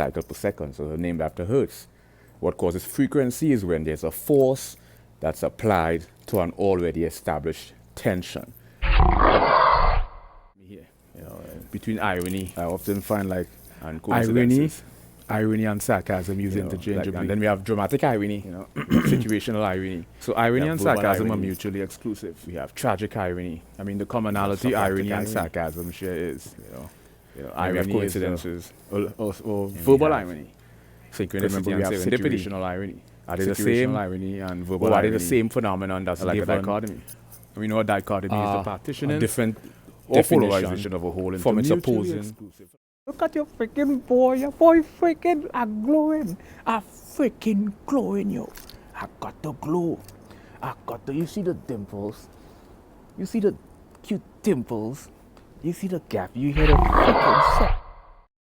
cycle per second, so they're named after hertz. What causes frequency is when there's a force that's applied to an already established tension. Here, you know, between irony, I often find like and irony and sarcasm used interchangeably. Like, and then we have dramatic irony, you know, situational irony. So irony and sarcasm are mutually exclusive. We have tragic irony. I mean, the commonality irony and sarcasm share is, you know irony, coincidences, or verbal irony. Synchronicity and serendipity. Situational irony. Are they the same? Irony and verbal irony. Are they the same phenomenon that's like given? A dichotomy. We know a dichotomy is the partitioning, a different definition of a whole from its opposing. Look at your freaking boy. Your boy freaking are glowing. I freaking glowing, yo. I got the glow. You see the dimples? You see the cute dimples? You see the gap? You hear the freaking set?